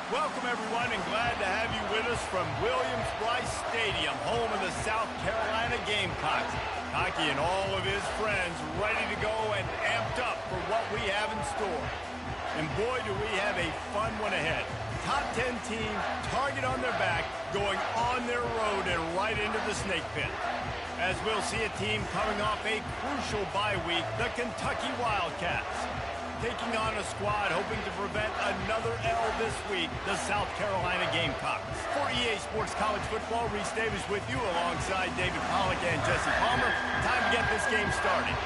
Welcome, everyone, and glad to have you with us from Williams-Brice Stadium, home of the South Carolina Gamecocks. Hockey and all of his friends ready to go and amped up for what we have in store. And boy, do we have a fun one ahead. Top 10 team, target on their back, going on their road and right into the snake pit. As we'll see a team coming off a crucial bye week, the Kentucky Wildcats. Taking on a squad hoping to prevent another L this week, the South Carolina Gamecocks. For EA Sports College Football, Reese Davis with you alongside David Pollack and Jesse Palmer. Time to get this game started.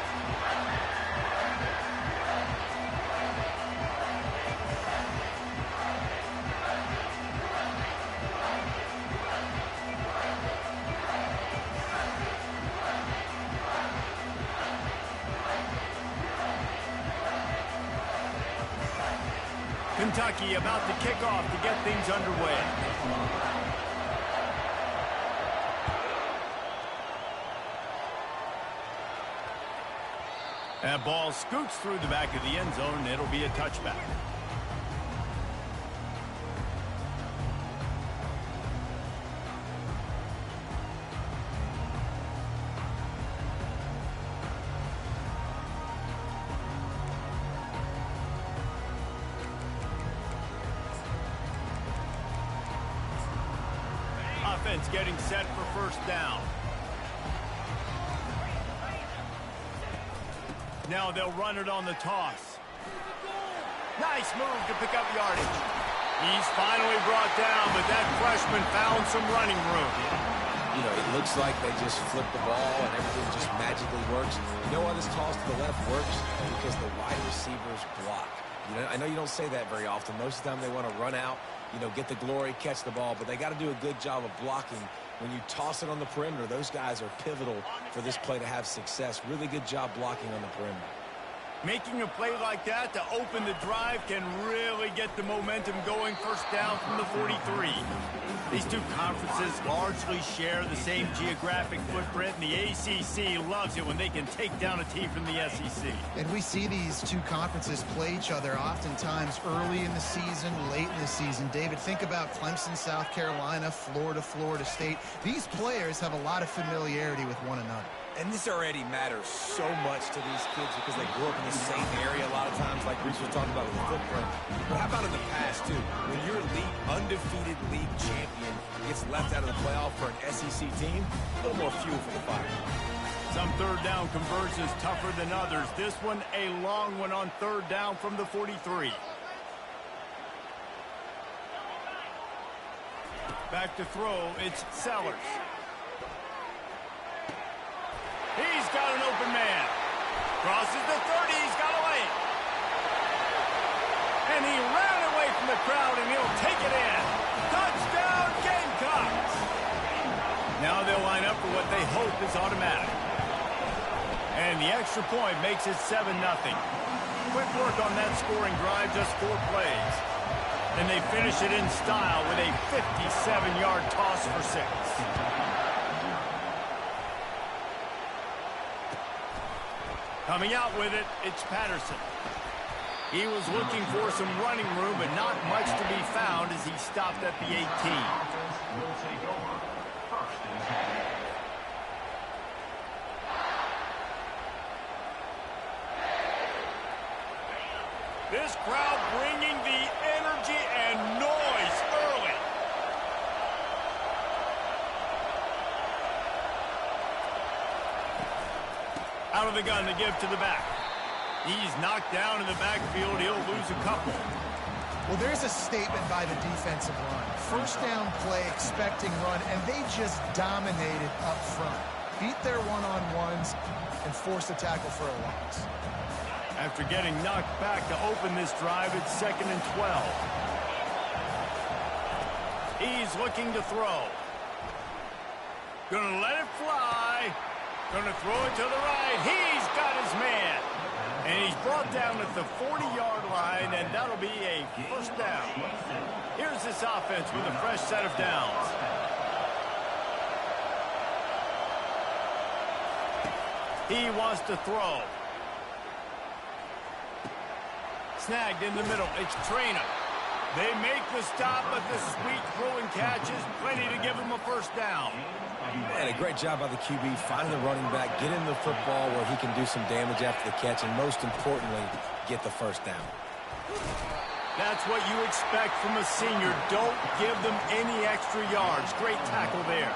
Kentucky about to kick off to get things underway. That ball scoots through the back of the end zone, and it'll be a touchback. Offense getting set for first down. Now they'll run it on the toss. Nice move to pick up yardage. He's finally brought down, but that freshman found some running room. You know, it looks like they just flip the ball and everything just magically works. You know why this toss to the left works? Because the wide receivers block. You know, I know you don't say that very often. Most of the time they want to run out, you know, get the glory, catch the ball, but they got to do a good job of blocking. When you toss it on the perimeter, those guys are pivotal for this play to have success. Really good job blocking on the perimeter. Making a play like that to open the drive can really get the momentum going. First down from the 43. These two conferences largely share the same geographic footprint, and the ACC loves it when they can take down a team from the SEC. And we see these two conferences play each other oftentimes early in the season, late in the season. David, think about Clemson, South Carolina, Florida, Florida State. These players have a lot of familiarity with one another. And this already matters so much to these kids because they grew up in the same area a lot of times, like Reese was talking about with the footprint. But how about in the past, too? When your undefeated league champion gets left out of the playoff for an SEC team, a little more fuel for the fire. Some third down conversions tougher than others. This one a long one on third down from the 43. Back to throw, it's Sellers. He's got an open man. Crosses the 30, he's got away. And he ran away from the crowd, and he'll take it in. Touchdown, Gamecocks! Now they'll line up for what they hope is automatic. And the extra point makes it 7-0. Quick work on that scoring drive, just 4 plays. And they finish it in style with a 57-yard toss for 6. Coming out with it, it's Patterson. He was looking for some running room, but not much to be found as he stopped at the 18. This crowd bringing the energy and noise early. Out of the gun to give to the back. He's knocked down in the backfield. He'll lose a couple. Well, there's a statement by the defensive line. First down play, expecting run, and they just dominated up front. Beat their one-on-ones and forced a tackle for a loss. After getting knocked back to open this drive, it's 2nd and 12. He's looking to throw. Gonna let it fly. Gonna throw it to the right. He's got his man. And he's brought down at the 40-yard line, and that'll be a first down. Here's this offense with a fresh set of downs. He wants to throw. Snagged in the middle. It's Traynor. They make the stop, but the sweet throwing catch is plenty to give them a first down. And a great job by the QB finding the running back, getting the football where he can do some damage after the catch, and most importantly, get the first down. That's what you expect from a senior. Don't give them any extra yards. Great tackle there.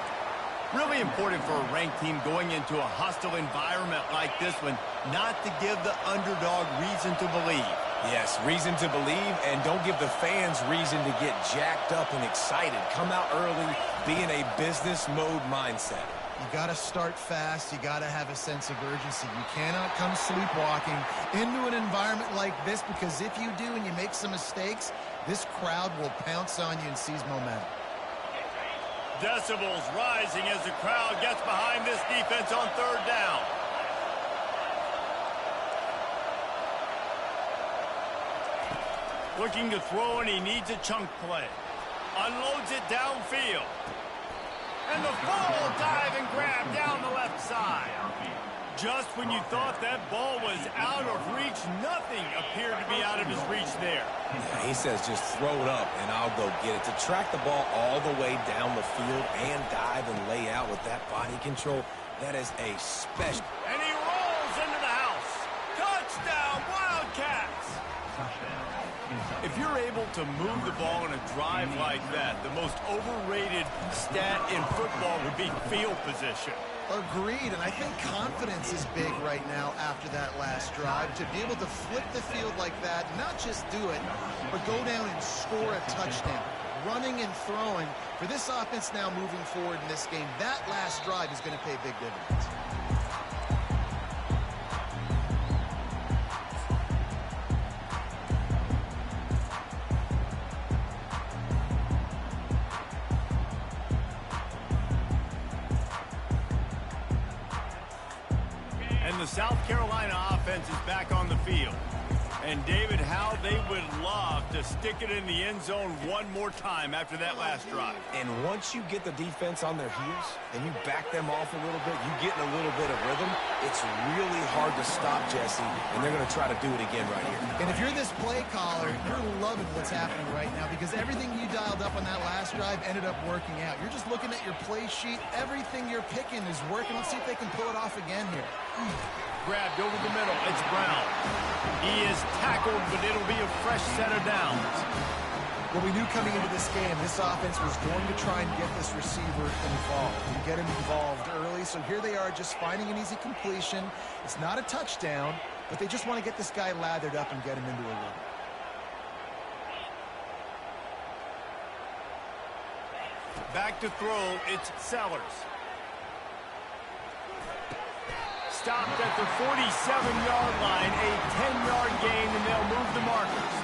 Really important for a ranked team going into a hostile environment like this one, not to give the underdog reason to believe. Yes, reason to believe, and don't give the fans reason to get jacked up and excited. Come out early, be in a business mode mindset. You got to start fast. You got to have a sense of urgency. You cannot come sleepwalking into an environment like this, because if you do and you make some mistakes, this crowd will pounce on you and seize momentum. Decibels rising as the crowd gets behind this defense on third down. Looking to throw, and he needs a chunk play. Unloads it downfield. And the full dive and grab down the left side. Just when you thought that ball was out of reach, nothing appeared to be out of his reach there. Yeah, he says just throw it up and I'll go get it. To track the ball all the way down the field and dive and lay out with that body control, that is a special. And he rolls into the house. Touchdown, Wildcats! If you're able to move the ball in a drive like that, the most overrated stat in football would be field position. Agreed, and I think confidence is big right now after that last drive. To be able to flip the field like that, not just do it, but go down and score a touchdown. Running and throwing. For this offense now moving forward in this game, that last drive is going to pay big dividends. And the South Carolina offense is back on the field. And, David, how they would love to stick it in the end zone one more time after that last drive. And once you get the defense on their heels and you back them off a little bit, you get in a little bit of rhythm, it's really hard to stop, Jesse, and they're going to try to do it again right here. And if you're this play caller, you're loving what's happening right now, because everything you dialed up on that last drive ended up working out. You're just looking at your play sheet. Everything you're picking is working. Let's see if they can pull it off again here. Grabbed over the middle. It's Brown. He is tackled, but it'll be a fresh set of downs. Well, we knew coming into this game, this offense was going to try and get this receiver involved and get him involved early. So here they are, just finding an easy completion. It's not a touchdown, but they just want to get this guy lathered up and get him into a rhythm. Back to throw, it's Sellers. Stopped at the 47-yard line, a 10-yard gain, and they'll move the markers.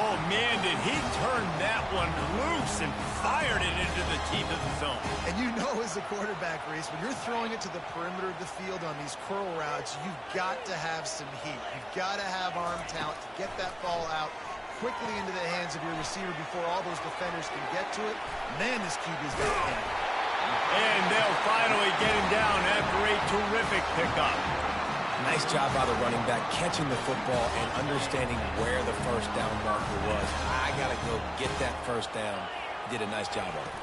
Oh, man, did he turn that one loose and fired it into the teeth of the zone. And you know, as a quarterback, Reese, when you're throwing it to the perimeter of the field on these curl routes, you've got to have some heat. You've got to have arm talent to get that ball out quickly into the hands of your receiver before all those defenders can get to it. Man, this QB's got a hand. And they'll finally get him down after a terrific pickup. Nice job by the running back, catching the football and understanding where the first down marker was. I got to go get that first down. Did a nice job of it.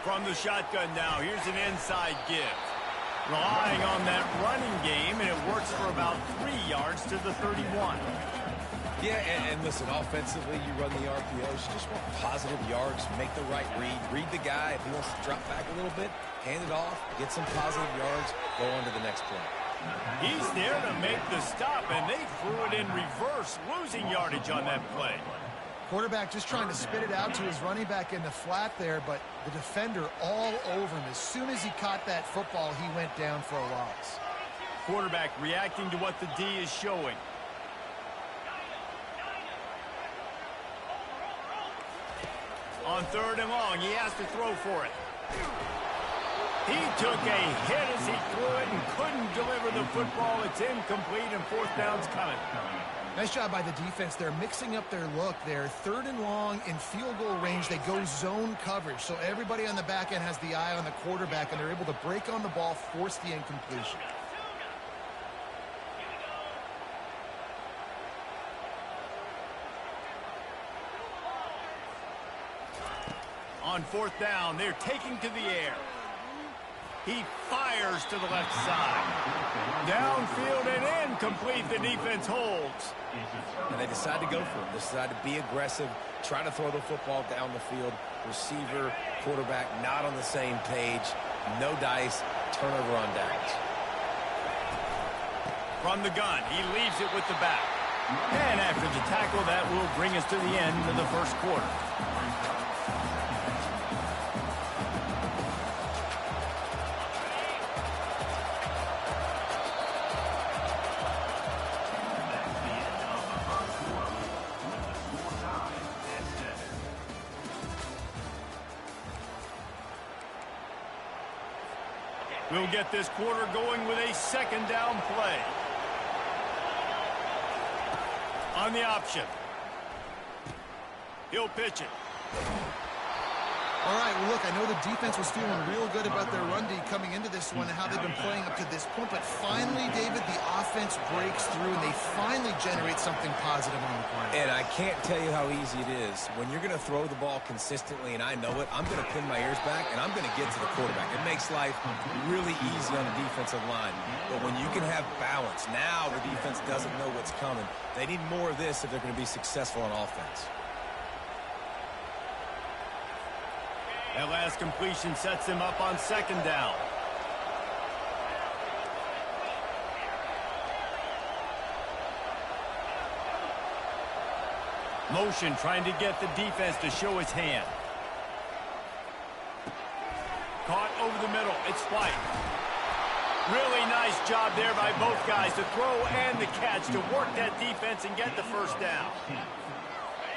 From the shotgun now, here's an inside give. Relying on that running game, and it works for about 3 yards to the 31. Yeah, and listen, offensively, you run the RPOs. You just want positive yards, make the right read. Read the guy. If he wants to drop back a little bit, hand it off, get some positive yards, go on to the next play. He's there to make the stop, and they threw it in reverse, losing yardage on that play. Quarterback just trying to spit it out to his running back in the flat there, but the defender all over him. As soon as he caught that football, he went down for a loss. Quarterback reacting to what the D is showing. On third and long, he has to throw for it. He took a hit as he threw it and couldn't deliver the football. It's incomplete, and fourth down's coming. Nice job by the defense. They're mixing up their look. They're third and long in field goal range. They go zone coverage, so everybody on the back end has the eye on the quarterback, and they're able to break on the ball, force the incompletion. On fourth down, they're taking to the air. He fires to the left side. Downfield and incomplete. The defense holds. And they decide to go for it. They decide to be aggressive, try to throw the football down the field. Receiver, quarterback, not on the same page. No dice. Turnover on downs. From the gun, he leaves it with the back. And after the tackle, that will bring us to the end of the first quarter. We'll get this quarter going with a second down play. On the option. He'll pitch it. All right, well, look, I know the defense was feeling real good about their run D coming into this one and how they've been playing up to this point, but finally, David, the offense breaks through and they finally generate something positive on the ground. And I can't tell you how easy it is. When you're going to throw the ball consistently, and I know it, I'm going to pin my ears back, and I'm going to get to the quarterback. It makes life really easy on the defensive line. But when you can have balance, now the defense doesn't know what's coming. They need more of this if they're going to be successful on offense. That last completion sets him up on second down. Motion trying to get the defense to show his hand. Caught over the middle. It's White. Really nice job there by both guys to throw and the catch to work that defense and get the first down.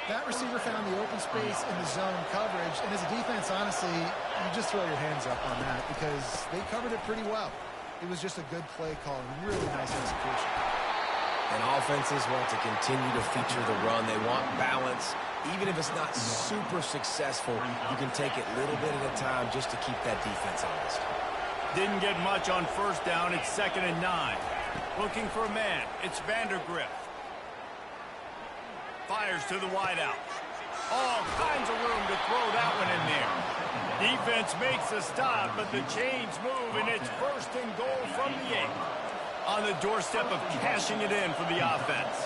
That receiver found the open space in the zone coverage, and as a defense, honestly, you just throw your hands up on that because they covered it pretty well. It was just a good play call and really nice execution. And offenses want to continue to feature the run. They want balance. Even if it's not super successful, you can take it little bit at a time just to keep that defense honest. Didn't get much on first down. It's 2nd and 9. Looking for a man. It's Vandergrift. Fires to the wideout. All kinds of room to throw that one in there. Defense makes a stop, but the chains move, and it's 1st and goal from the 8. On the doorstep of cashing it in for the offense.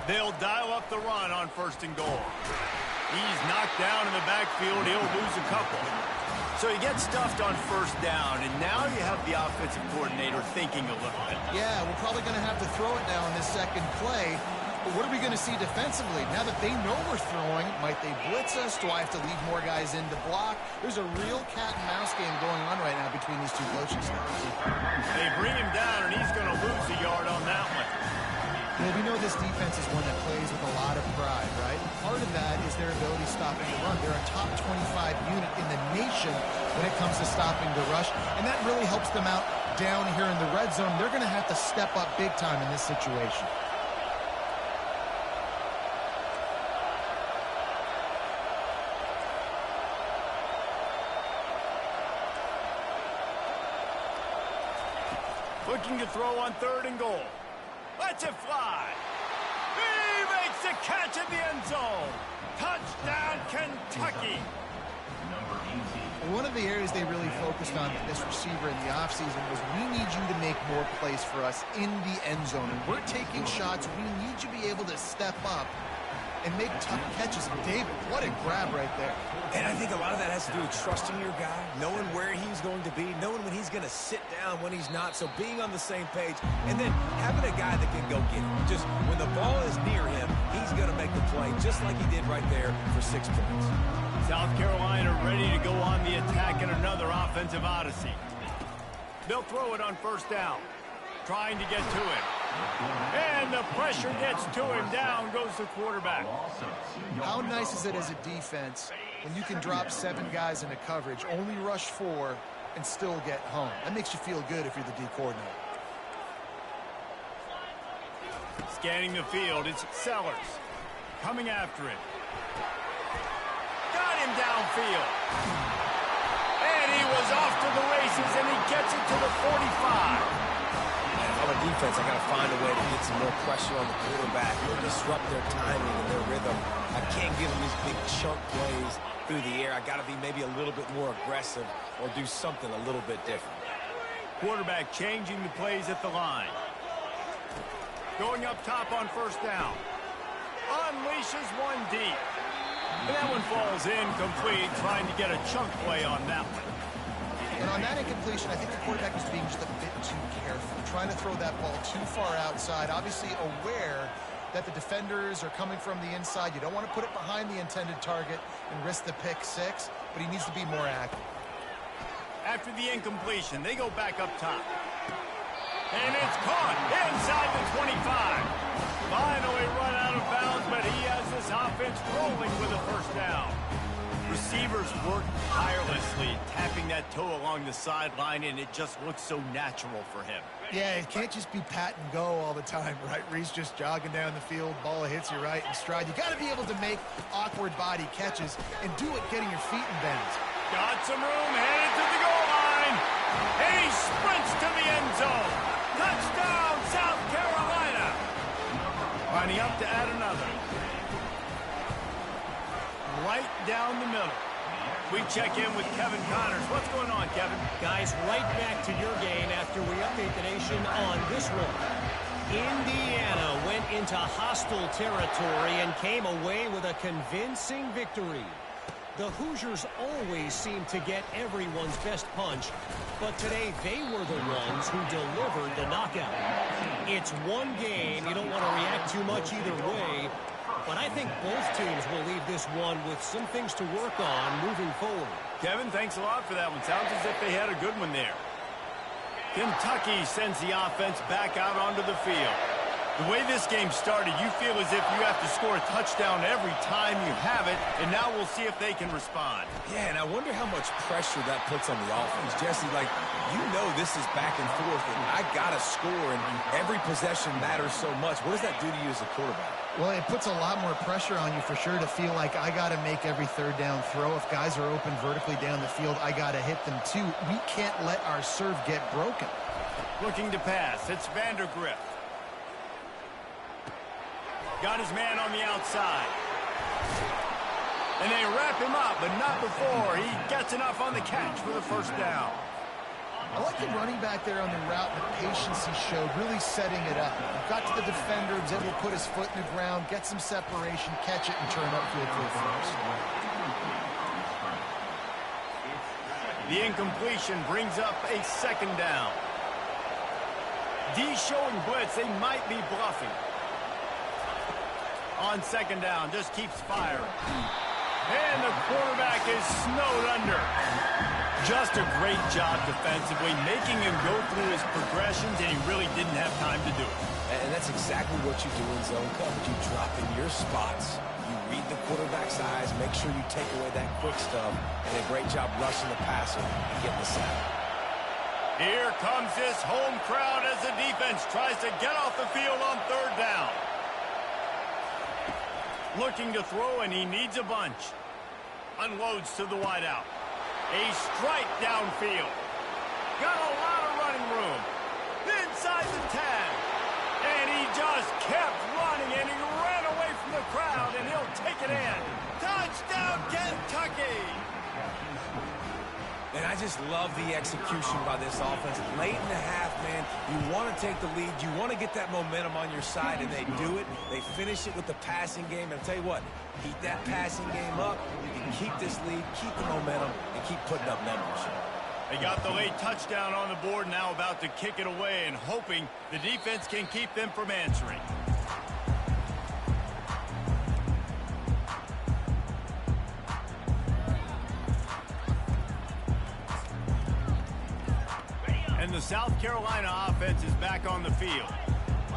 They'll dial up the run on 1st and goal. He's knocked down in the backfield. He'll lose a couple. So he gets stuffed on 1st down, and now you have the offensive coordinator thinking a little bit. Yeah, we're probably going to have to throw it now in this second play. But what are we going to see defensively? Now that they know we're throwing, might they blitz us? Do I have to leave more guys in to block? There's a real cat-and-mouse game going on right now between these two coaching staffs. They bring him down, and he's going to lose a yard on that one. Well, we know this defense is one that plays with a lot of pride, right? Part of that is their ability stopping the run. They're a top 25 unit in the nation when it comes to stopping the rush, and that really helps them out down here in the red zone. They're going to have to step up big time in this situation. Looking to throw on 3rd and goal. Lets it fly. He makes the catch in the end zone. Touchdown, Kentucky. One of the areas they really focused on with this receiver in the offseason was we need you to make more plays for us in the end zone. And we're taking shots. We need you to be able to step up and make tough catches. David, what a grab right there. And I think a lot of that has to do with trusting your guy, knowing where he's going to be, knowing when he's going to sit down, when he's not. So being on the same page, and then having a guy that can go get him. Just when the ball is near him, he's going to make the play, just like he did right there for 6 points. South Carolina ready to go on the attack in another offensive odyssey. They'll throw it on 1st down, trying to get to it. And the pressure gets to him. Down goes the quarterback. How nice is it as a defense when you can drop 7 guys into coverage, only rush 4, and still get home? That makes you feel good if you're the D coordinator. Scanning the field, it's Sellers. Coming after it. Got him downfield. And he was off to the races, and he gets it to the 45. If I'm a defense, I got to find a way to get some more pressure on the quarterback or disrupt their timing and their rhythm. I can't give them these big chunk plays through the air. I got to be maybe a little bit more aggressive or do something a little bit different. Quarterback changing the plays at the line. Going up top on first down. Unleashes one deep. And that one falls incomplete, trying to get a chunk play on that one. And on that incompletion, I think the quarterback was being just a bit too careful, trying to throw that ball too far outside, obviously aware that the defenders are coming from the inside. You don't want to put it behind the intended target and risk the pick six, but he needs to be more active. After the incompletion, they go back up top. And it's caught inside the 25. Finally run out of bounds, but he has this offense rolling with a first down. Receivers work tirelessly, tapping that toe along the sideline, and it just looks so natural for him. Yeah, it can't just be pat and go all the time, right? Reese just jogging down the field, ball hits you right in stride. You got to be able to make awkward body catches and do it getting your feet in bounds. Got some room, headed to the goal line. And he sprints to the end zone. Touchdown, South Carolina. Lining up to add another. Right down the middle. We check in with Kevin Connors. What's going on, Kevin? Guys, right back to your game after we update the nation on this one. Indiana went into hostile territory and came away with a convincing victory. The Hoosiers always seem to get everyone's best punch, but today they were the ones who delivered the knockout. It's one game. You don't want to react too much either way, but I think both teams will leave this one with some things to work on moving forward. Kevin, thanks a lot for that one. Sounds as if they had a good one there. Kentucky sends the offense back out onto the field. The way this game started, you feel as if you have to score a touchdown every time you have it, and now we'll see if they can respond. Yeah, and I wonder how much pressure that puts on the offense. Jesse, like, you know this is back and forth, and I got to score, and every possession matters so much. What does that do to you as a quarterback? Well, it puts a lot more pressure on you for sure to feel like I got to make every third down throw. If guys are open vertically down the field, I got to hit them too. We can't let our serve get broken. Looking to pass. It's Vandergrift. Got his man on the outside. And they wrap him up, but not before he gets enough on the catch for the first down. I like the running back there on the route, the patience he showed, really setting it up. Got to the defender, was able to put his foot in the ground, get some separation, catch it, and turn upfield for a first. The incompletion brings up a second down. D showing blitz, they might be bluffing. On second down, just keeps firing. And the quarterback is snowed under. Just a great job defensively, making him go through his progressions, and he really didn't have time to do it. And that's exactly what you do in zone coverage. You drop in your spots, you read the quarterback's eyes, make sure you take away that quick stuff, and a great job rushing the passer and getting the sack. Here comes this home crowd as the defense tries to get off the field on third down. Looking to throw, and he needs a bunch. Unloads to the wideout. A strike downfield. Got a lot of running room. Inside the 10. And he just kept running, and he ran away from the crowd, and he'll take it in. Touchdown, Kentucky! And I just love the execution by this offense. Late in the half, man, you want to take the lead. You want to get that momentum on your side, and they do it. They finish it with the passing game. And I'll tell you what, keep that passing game up. You can keep this lead, keep the momentum, and keep putting up numbers. They got the late touchdown on the board, now about to kick it away and hoping the defense can keep them from answering. And the South Carolina offense is back on the field.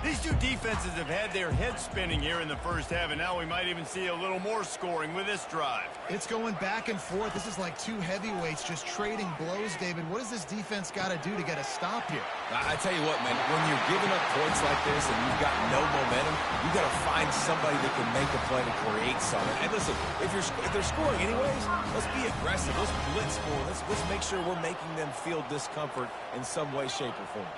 These two defenses have had their heads spinning here in the first half, and now we might even see a little more scoring with this drive. It's going back and forth. This is like two heavyweights just trading blows, David. What does this defense got to do to get a stop here? I tell you what, man, when you're giving up points like this and you've got no momentum, you got to find somebody that can make a play to create something. And listen, if they're scoring anyways, let's be aggressive. Let's blitz more. Let's make sure we're making them feel discomfort in some way, shape, or form.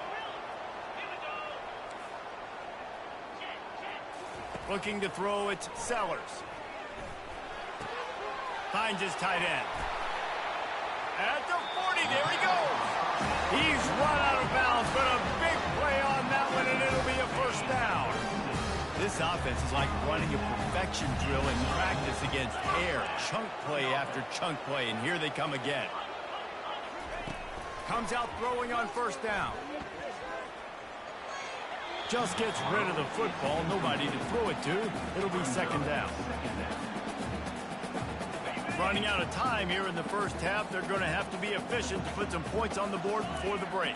Looking to throw, it's Sellers. Finds his tight end. At the 40, there he goes. He's run out of bounds, but a big play on that one, and it'll be a first down. This offense is like running a perfection drill in practice against air. Chunk play after chunk play, and here they come again. Comes out throwing on first down. Just gets rid of the football. Nobody to throw it to. It'll be second down. Running out of time here in the first half. They're going to have to be efficient to put some points on the board before the break.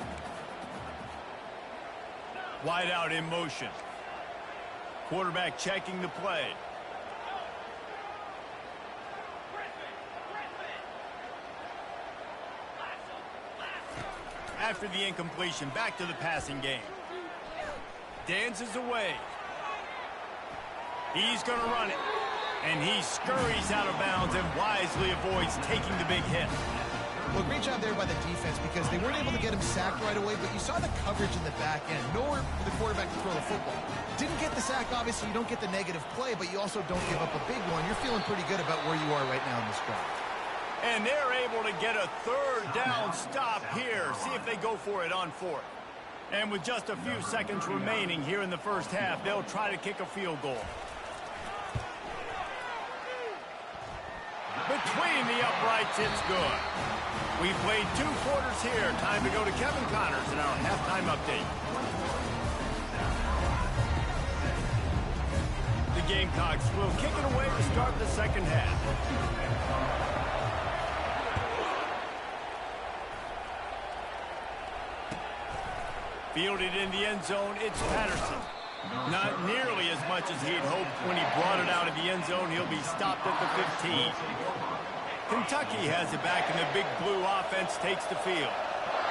Wide out in motion. Quarterback checking the play. After the incompletion, back to the passing game. Dances away. He's going to run it. And he scurries out of bounds and wisely avoids taking the big hit. Well, great job there by the defense because they weren't able to get him sacked right away, but you saw the coverage in the back end. Nowhere for the quarterback to throw the football. Didn't get the sack, obviously. You don't get the negative play, but you also don't give up a big one. You're feeling pretty good about where you are right now in this drive. And they're able to get a third down stop here. See if they go for it on fourth. And with just a few seconds remaining here in the first half, they'll try to kick a field goal. Between the uprights, it's good. We played 2 quarters here. Time to go to Kevin Connors in our halftime update. The Gamecocks will kick it away to start the second half. Fielded in the end zone, it's Patterson. Not nearly as much as he'd hoped when he brought it out of the end zone. He'll be stopped at the 15. Kentucky has it back, and the Big Blue offense takes the field.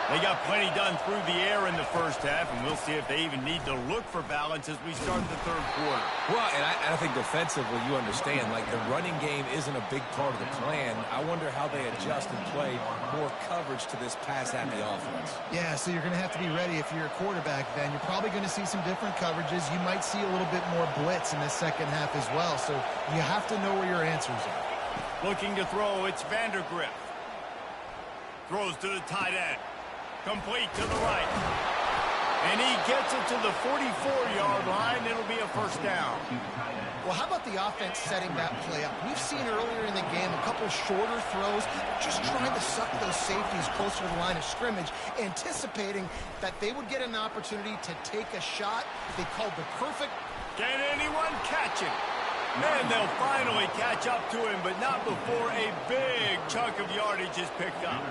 They got plenty done through the air in the first half, and we'll see if they even need to look for balance as we start the third quarter. Well, and I think defensively, you understand, like the running game isn't a big part of the plan. I wonder how they adjust and play more coverage to this pass-happy offense. Yeah, so you're going to have to be ready if you're a quarterback then. You're probably going to see some different coverages. You might see a little bit more blitz in the second half as well, so you have to know where your answers are. Looking to throw, it's Vandergrift. Throws to the tight end. Complete to the right. And he gets it to the 44-yard line. It'll be a first down. Well, how about the offense setting that play up? We've seen earlier in the game a couple shorter throws, just trying to suck those safeties closer to the line of scrimmage, anticipating that they would get an opportunity to take a shot. They called the perfect. Can anyone catch him? And they'll finally catch up to him, but not before a big chunk of yardage is picked up.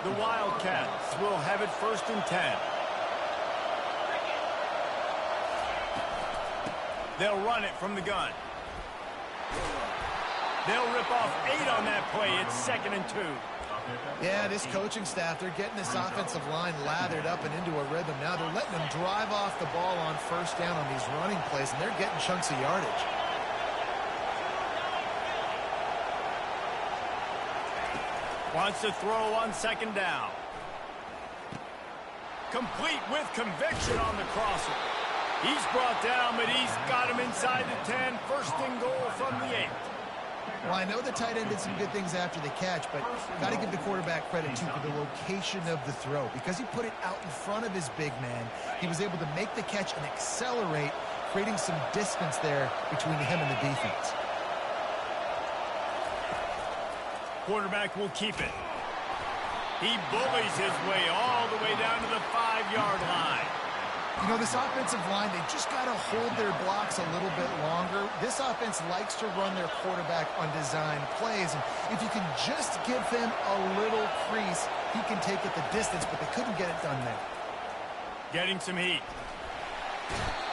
The Wildcats will have it first and 10. They'll run it from the gun. They'll rip off 8 on that play. It's second and 2. Yeah, this coaching staff, they're getting this offensive line lathered up and into a rhythm. Now they're letting them drive off the ball on first down on these running plays, and they're getting chunks of yardage. Wants to throw on second down. Complete with conviction on the crosser. He's brought down, but he's got him inside the 10. First and goal from the 8. Well, I know the tight end did some good things after the catch, but got to give the quarterback credit, too, for the location of the throw. Because he put it out in front of his big man, he was able to make the catch and accelerate, creating some distance there between him and the defense. Quarterback will keep it. He bullies his way all the way down to the 5-yard line. You know, this offensive line, they just got to hold their blocks a little bit longer. This offense likes to run their quarterback on design plays, and if you can just give him a little crease, he can take it the distance, but they couldn't get it done there. Getting some heat.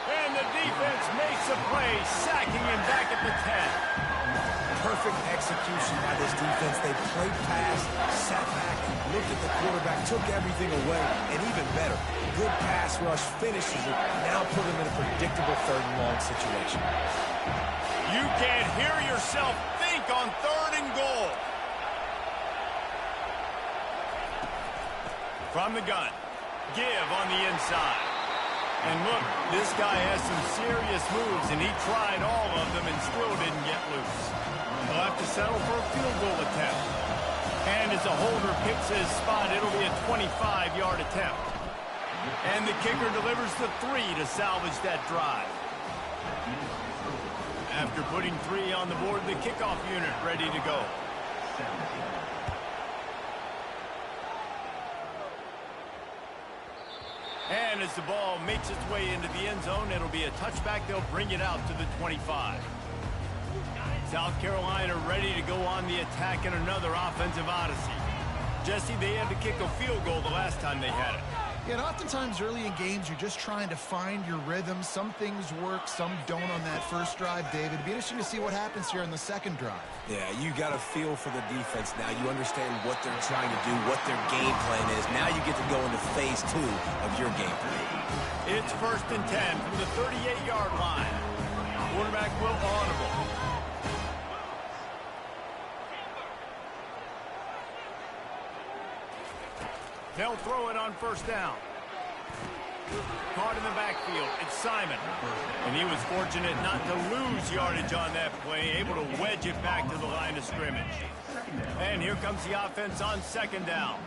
And the defense makes a play, sacking him back at the 10. Perfect execution by this defense. They played pass, sat back, looked at the quarterback, took everything away, and even better, good pass rush finishes it, now put him in a predictable third and long situation. You can't hear yourself think on third and goal. From the gun, give on the inside. And look, this guy has some serious moves, and he tried all of them and still didn't get loose. He'll have to settle for a field goal attempt. And as a holder picks his spot, it'll be a 25-yard attempt. And the kicker delivers the 3 to salvage that drive. After putting 3 on the board, the kickoff unit ready to go. And as the ball makes its way into the end zone, it'll be a touchback. They'll bring it out to the 25. South Carolina ready to go on the attack in another offensive odyssey. Jesse, they had to kick a field goal the last time they had it. Yeah, and oftentimes early in games, you're just trying to find your rhythm. Some things work, some don't on that first drive, David. It'd be interesting to see what happens here in the second drive. Yeah, you got a feel for the defense now. You understand what they're trying to do, what their game plan is. Now you get to go into phase 2 of your game plan. It's 1st and 10 from the 38-yard line. Quarterback will audible. They'll throw it on 1st down. Caught in the backfield. It's Simon. And he was fortunate not to lose yardage on that play, able to wedge it back to the line of scrimmage. And here comes the offense on 2nd down.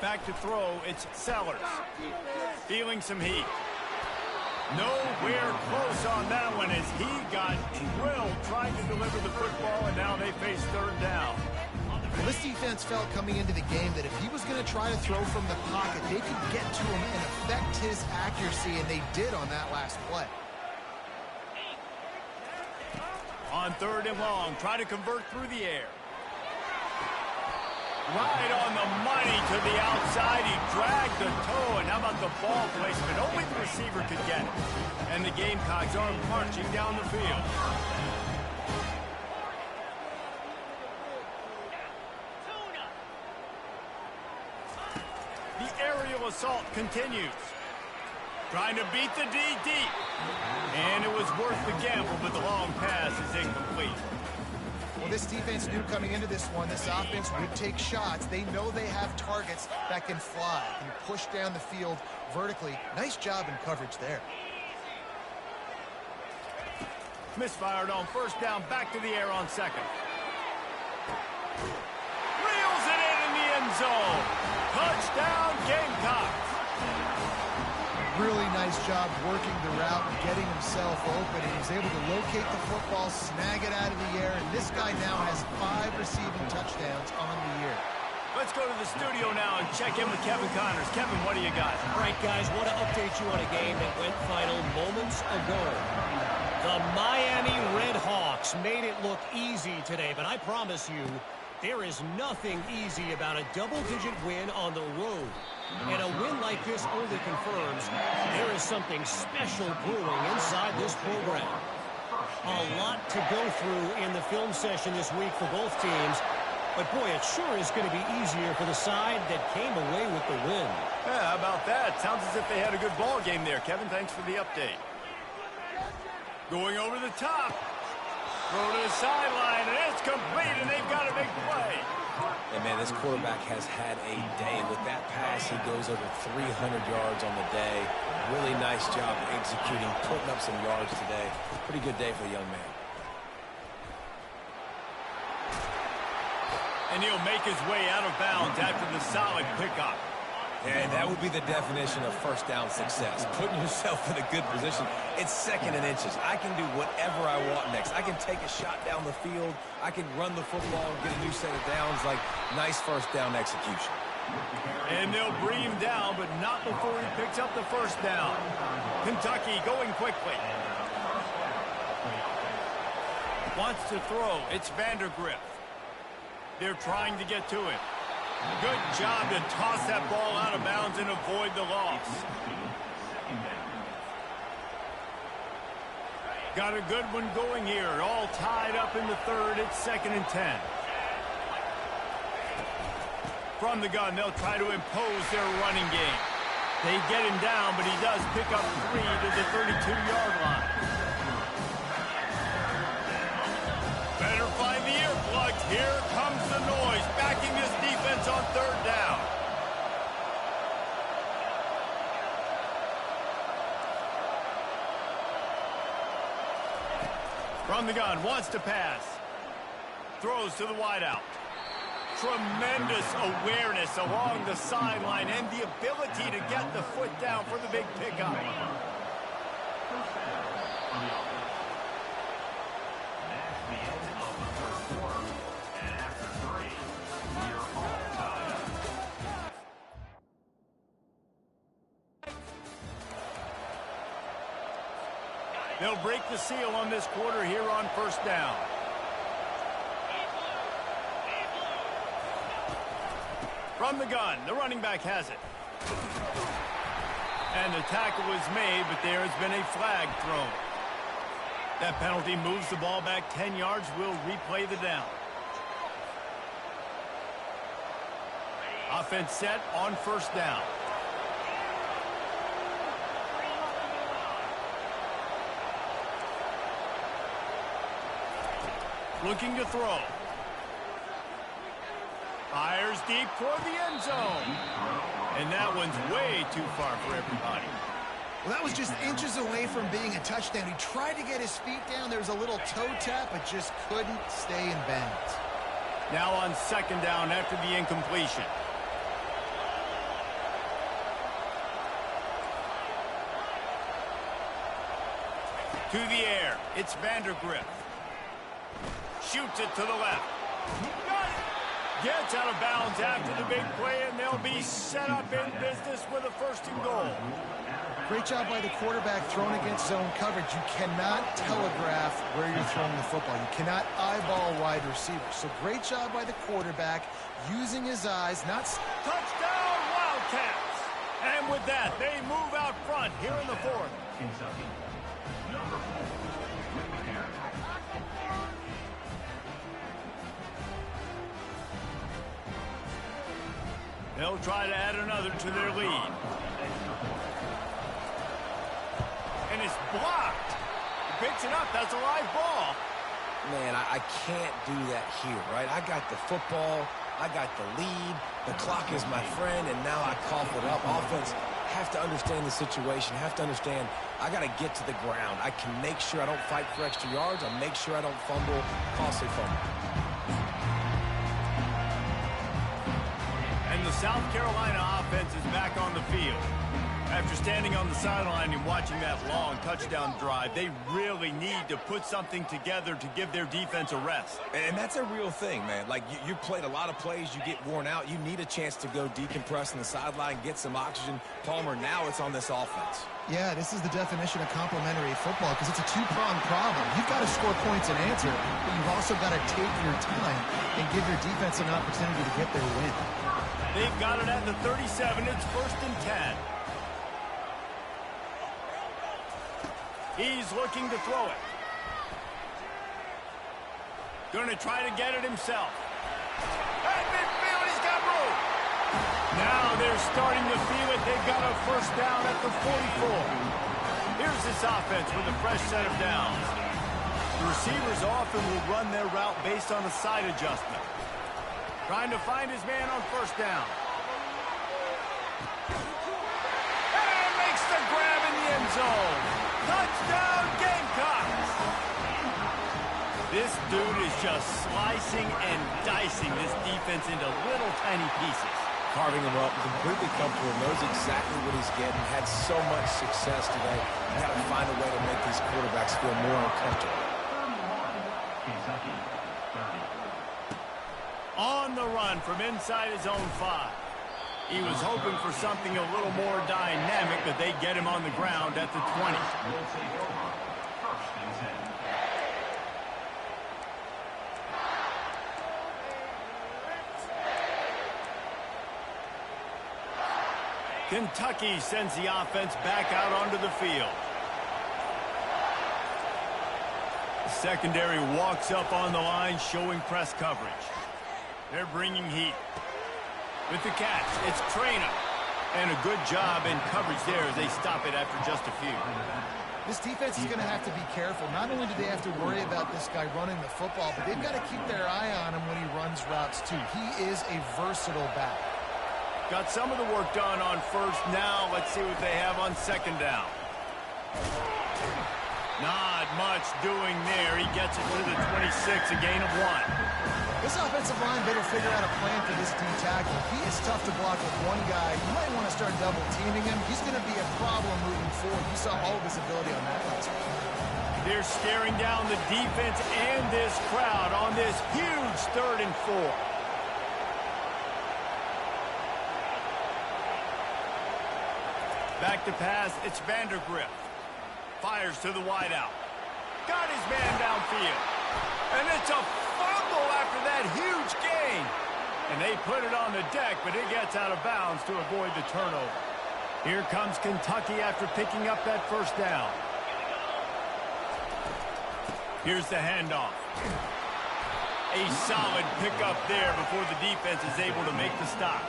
Back to throw, it's Sellers. Feeling some heat. Nowhere close on that one as he got drilled trying to deliver the football, and now they face 3rd down. Well, this defense felt coming into the game that if he was going to try to throw from the pocket, they could get to him and affect his accuracy, and they did on that last play. On 3rd and long, try to convert through the air. Right on the money to the outside. He dragged the toe, and how about the ball placement? Only the receiver could get it. And the Gamecocks are marching down the field. The aerial assault continues. Trying to beat the D deep. And it was worth the gamble, but the long pass is incomplete. Well, this defense knew coming into this one, this offense would take shots. They know they have targets that can fly, can push down the field vertically. Nice job in coverage there. Misfired on 1st down, back to the air on 2nd. Reels it in the end zone. Touchdown, Gamecocks. Really nice job working the route and getting himself open. He was able to locate the football, snag it out of the air, and this guy now has 5 receiving touchdowns on the year. Let's go to the studio now and check in with Kevin Connors. Kevin, what do you got? All right, guys, want to update you on a game that went final moments ago. The Miami Redhawks made it look easy today, but I promise you, there is nothing easy about a double-digit win on the road. And a win like this only confirms there is something special brewing inside this program. A lot to go through in the film session this week for both teams. But, boy, it sure is going to be easier for the side that came away with the win. Yeah, how about that? Sounds as if they had a good ball game there. Kevin, thanks for the update. Going over the top. Throw to the sideline, and it's complete, and they've got a big play. And, man, this quarterback has had a day. With that pass, he goes over 300 yards on the day. Really nice job executing, putting up some yards today. Pretty good day for the young man. And he'll make his way out of bounds after the solid pickup. Yeah, that would be the definition of 1st down success. Putting yourself in a good position. It's 2nd and inches. I can do whatever I want next. I can take a shot down the field. I can run the football and get a new set of downs. Like, nice 1st down execution. And they'll bring him down, but not before he picks up the 1st down. Kentucky going quickly. Wants to throw. It's Vandergrift. They're trying to get to it. Good job to toss that ball out of bounds and avoid the loss. Got a good one going here. All tied up in the 3rd. It's 2nd and 10. From the gun, they'll try to impose their running game. They get him down, but he does pick up 3 to the 32-yard line. Better find the earplugs. Here comes the noise. Backing this defense on 3rd From the gun, wants to pass. Throws to the wideout. Tremendous awareness along the sideline and the ability to get the foot down for the big pickup. They'll break the seal on this quarter here on first down. From the gun, the running back has it. And the tackle is made, but there has been a flag thrown. That penalty moves the ball back 10 yards. We'll replay the down. Offense set on first down. Looking to throw. Fires deep toward the end zone. And that one's way too far for everybody. Well, that was just inches away from being a touchdown. He tried to get his feet down. There was a little toe tap, but just couldn't stay in bounds. Now on second down after the incompletion. To the air. It's Vandergrift. Shoots it to the left. Gets out of bounds after the big play, and they'll be set up in business with a first and goal. Great job by the quarterback thrown against zone coverage. You cannot telegraph where you're throwing the football. You cannot eyeball wide receivers. So great job by the quarterback using his eyes, not... Touchdown, Wildcats! And with that, they move out front here in the fourth. Kentucky. Number 4, Whitmire. They'll try to add another to their lead. And it's blocked. He picks it up. That's a live ball. Man, I can't do that here, right? I got the football. I got the lead. The clock is my friend, and now I cough it up. Offense have to understand the situation, have to understand I got to get to the ground. I can make sure I don't fight for extra yards. I'll make sure I don't fumble, costly fumble. And the South Carolina offense is back on the field. After standing on the sideline and watching that long touchdown drive, they really need to put something together to give their defense a rest. And that's a real thing, man. Like, you played a lot of plays, you get worn out. You need a chance to go decompress on the sideline, get some oxygen. Palmer, now it's on this offense. Yeah, this is the definition of complementary football because it's a two-pronged problem. You've got to score points and answer, but you've also got to take your time and give your defense an opportunity to get their win. They've got it at the 37. It's first and 10. He's looking to throw it. Going to try to get it himself. At midfield, he's got room. Now they're starting to feel it. They've got a first down at the 44. Here's this offense with a fresh set of downs. The receivers often will run their route based on a side adjustment. Trying to find his man on first down. And makes the grab in the end zone. Touchdown, Gamecocks! This dude is just slicing and dicing this defense into little tiny pieces. Carving him up, completely comfortable, knows exactly what he's getting, had so much success today. You got to find a way to make these quarterbacks feel more uncomfortable. Kentucky, 30. On the run from inside his own 5. He was hoping for something a little more dynamic, but they get him on the ground at the 20. Will take over. First and 10. Kentucky sends the offense back out onto the field. The secondary walks up on the line, showing press coverage. They're bringing heat. With the catch, it's Traynor. And a good job in coverage there as they stop it after just a few. This defense is going to have to be careful. Not only do they have to worry about this guy running the football, but they've got to keep their eye on him when he runs routes too. He is a versatile back. Got some of the work done on first. Now let's see what they have on second down. Not much doing there. He gets it to the 26, a gain of 1. This offensive line better figure out a plan for this D tackle. He is tough to block with one guy. You might want to start double teaming him. He's going to be a problem moving forward. You saw all of his ability on that last one. They're staring down the defense and this crowd on this huge 3rd and 4. Back to pass, it's Vandergrift. Fires to the wideout. Got his man downfield. And it's a fumble after that huge gain. And they put it on the deck, but it gets out of bounds to avoid the turnover. Here comes Kentucky after picking up that 1st down. Here's the handoff. A solid pickup there before the defense is able to make the stop.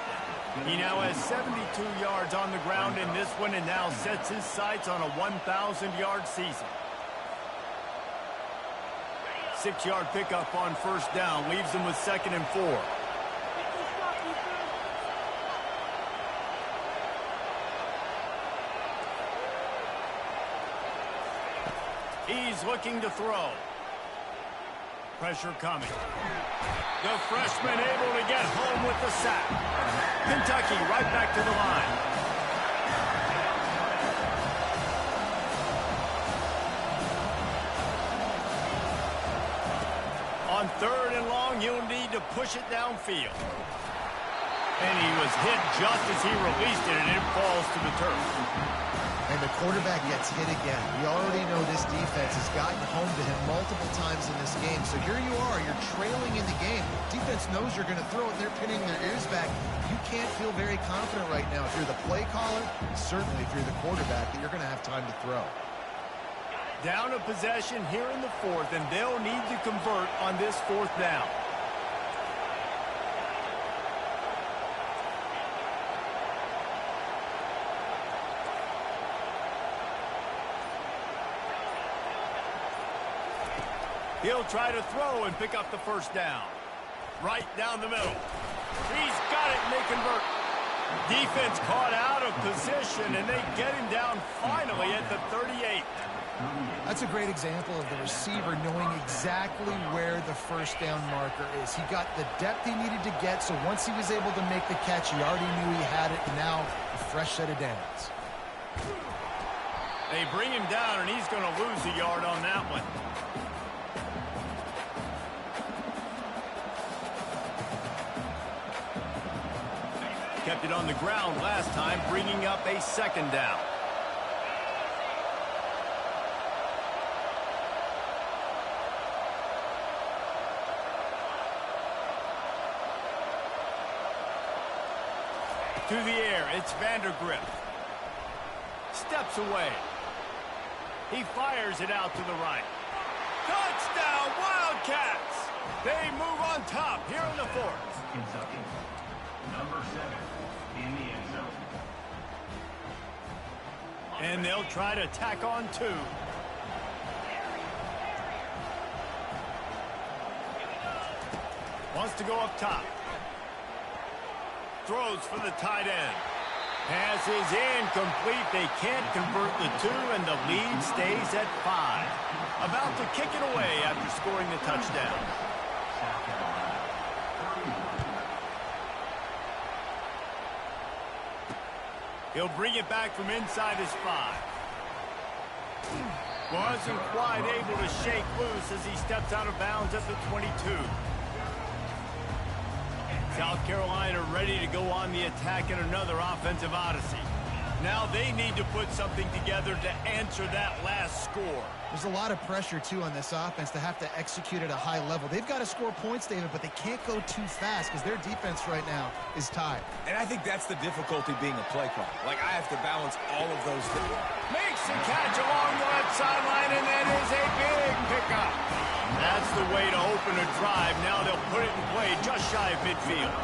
He now has 72 yards on the ground in this one and now sets his sights on a 1,000-yard season. 6-yard pickup on 1st down leaves him with 2nd and 4. He's looking to throw. Pressure coming. The freshman able to get home with the sack. Kentucky right back to the line. On 3rd and long, you'll need to push it downfield. And he was hit just as he released it, and it falls to the turf. And the quarterback gets hit again. We already know this defense has gotten home to him multiple times in this game. So here you are, you're trailing in the game. Defense knows you're going to throw it, and they're pinning their ears back. You can't feel very confident right now if you're the play caller, certainly if you're the quarterback, that you're going to have time to throw. Down a possession here in the 4th, and they'll need to convert on this 4th down. He'll try to throw and pick up the 1st down. Right down the middle. He's got it, and they convert. Defense caught out of position, and they get him down finally at the 38. That's a great example of the receiver knowing exactly where the 1st down marker is. He got the depth he needed to get, so once he was able to make the catch, he already knew he had it, and now a fresh set of downs. They bring him down, and he's going to lose a yard on that one. Kept it on the ground last time, bringing up a 2nd down. To the air, it's Vandergrift. Steps away. He fires it out to the right. Touchdown, Wildcats! They move on top here in the 4th. Kentucky. Number 7 in the end zone. And they'll try to tack on 2. Wants to go up top. Throws for the tight end. Pass is incomplete. They can't convert the 2, and the lead stays at 5. About to kick it away after scoring the touchdown. He'll bring it back from inside his 5. Wasn't quite able to shake loose as he steps out of bounds at the 22. South Carolina ready to go on the attack in another offensive odyssey. Now they need to put something together to answer that last score. There's a lot of pressure, too, on this offense to have to execute at a high level. They've got to score points, David, but they can't go too fast because their defense right now is tied. And I think that's the difficulty being a play caller. Like, I have to balance all of those things. Makes the catch along the left sideline, and that is a big pickup. That's the way to open a drive. Now they'll put it in play just shy of midfield.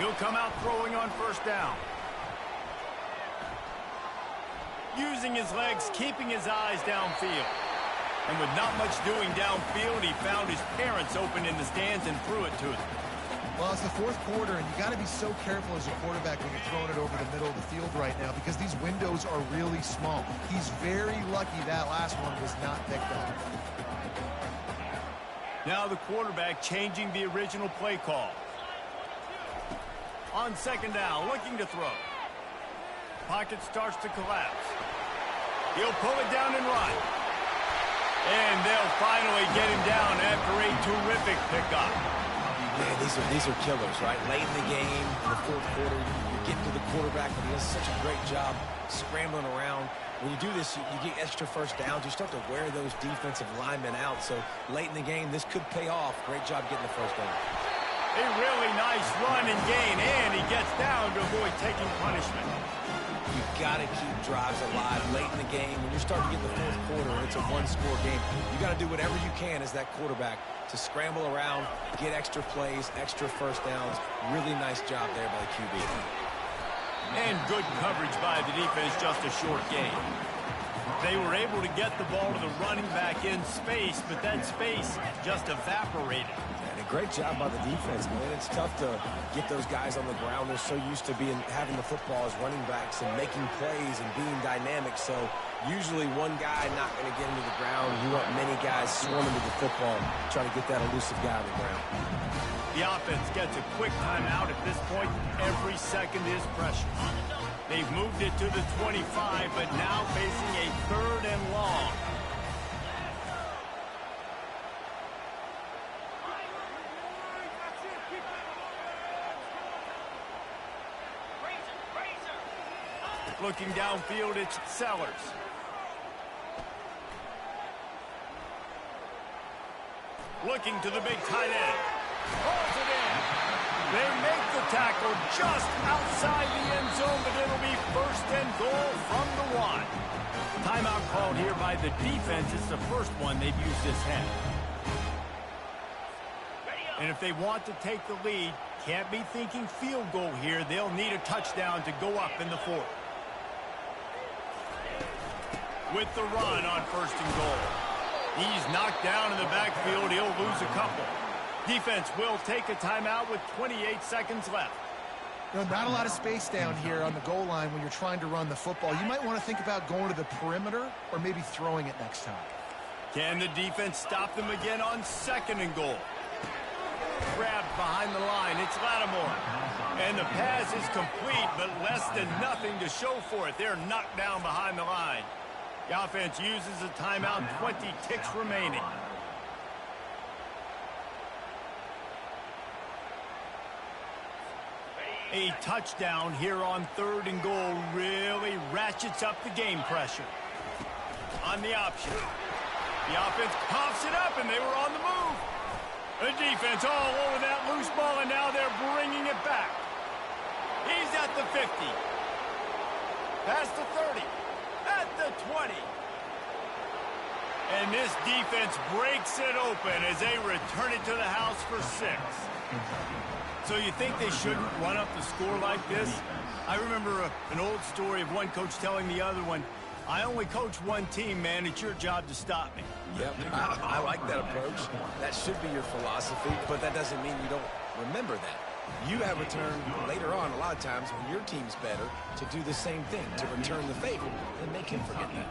He'll come out throwing on 1st down. Using his legs, keeping his eyes downfield. And with not much doing downfield, he found his parents open in the stands and threw it to them. Well, it's the fourth quarter, and you got to be so careful as a quarterback when you're throwing it over the middle of the field right now because these windows are really small. He's very lucky that last one was not picked up. Now the quarterback changing the original play call. On second down, looking to throw. Pocket starts to collapse. He'll pull it down and run. And they'll finally get him down after a terrific pickup. Man, these are killers, right? Late in the game, in the fourth quarter, you're getting to the quarterback, and he does such a great job scrambling around. When you do this, you get extra first downs. You start to wear those defensive linemen out. So late in the game, this could pay off. Great job getting the first down. A really nice run and gain, and he gets down to avoid taking punishment. You've got to keep drives alive late in the game. When you're starting to get the fourth quarter and it's a one-score game, you got to do whatever you can as that quarterback to scramble around, get extra plays, extra first downs. Really nice job there by the QB. And good coverage by the defense, just a short gain. They were able to get the ball to the running back in space, but that space just evaporated. And a great job by the defense, man. It's tough to get those guys on the ground. They're so used to having the football as running backs and making plays and being dynamic. So usually one guy not going to get into the ground. You want many guys swarming to the football, trying to get that elusive guy on the ground. The offense gets a quick timeout at this point. Every second is precious. They've moved it to the 25, but now facing a third and long. Looking downfield, it's Sellers. Looking to the big tight end. Pulls it in. They make the tackle just outside the end zone, but it'll be first and goal from the 1. Timeout called here by the defense. It's the first one they've used this half. And if they want to take the lead, can't be thinking field goal here. They'll need a touchdown to go up in the fourth. With the run on first and goal. He's knocked down in the backfield. He'll lose a couple. Defense will take a timeout with 28 seconds left. You know, not a lot of space down here on the goal line when you're trying to run the football. You might want to think about going to the perimeter or maybe throwing it next time. Can the defense stop them again on second and goal? Grabbed behind the line. It's Lattimore. And the pass is complete, but less than nothing to show for it. They're knocked down behind the line. The offense uses a timeout, 20 ticks remaining. A touchdown here on third and goal really ratchets up the game pressure. On the option. The offense coughs it up, and they were on the move. The defense all over that loose ball, and now they're bringing it back. He's at the 50. Past the 30. At the 20. And this defense breaks it open as they return it to the house for 6. So you think they shouldn't run up the score like this? I remember an old story of one coach telling the other one, I only coach one team, man. It's your job to stop me. Yep, I like that approach. That should be your philosophy, but that doesn't mean you don't remember that. You have a turn later on, a lot of times, when your team's better, to do the same thing, to return the favor, and make him forget that.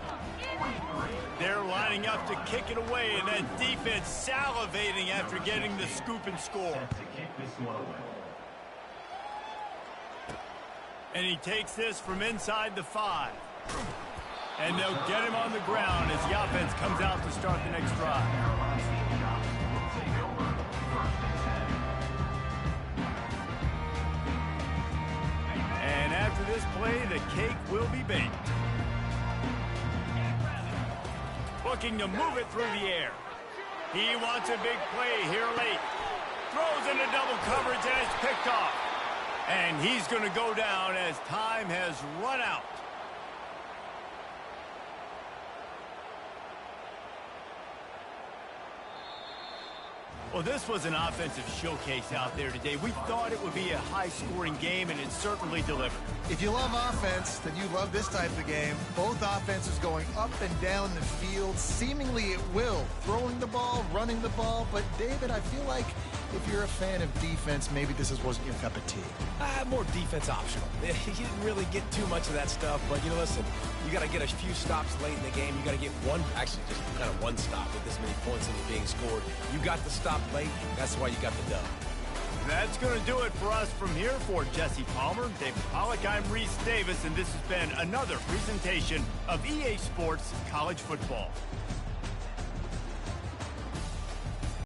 They're lining up to kick it away, and that defense salivating after getting the scoop and score. And he takes this from inside the 5. And they'll get him on the ground as the offense comes out to start the next drive. And after this play, the cake will be baked. Looking to move it through the air. He wants a big play here late. Throws into double coverage and it's picked off. And he's going to go down as time has run out. Well, this was an offensive showcase out there today. We thought it would be a high-scoring game, and it certainly delivered. If you love offense, then you love this type of game. Both offenses going up and down the field, seemingly at will. Throwing the ball, running the ball. But, David, I feel like if you're a fan of defense, maybe this wasn't your cup of tea. More defense optional. You didn't really get too much of that stuff, but, listen, you got to get a few stops late in the game. You got to get just kind of one stop with this many points that are being scored. You got the stop late. That's why you got the dub. That's going to do it for us from here. For Jesse Palmer, David Pollack, I'm Reese Davis, and this has been another presentation of EA Sports College Football.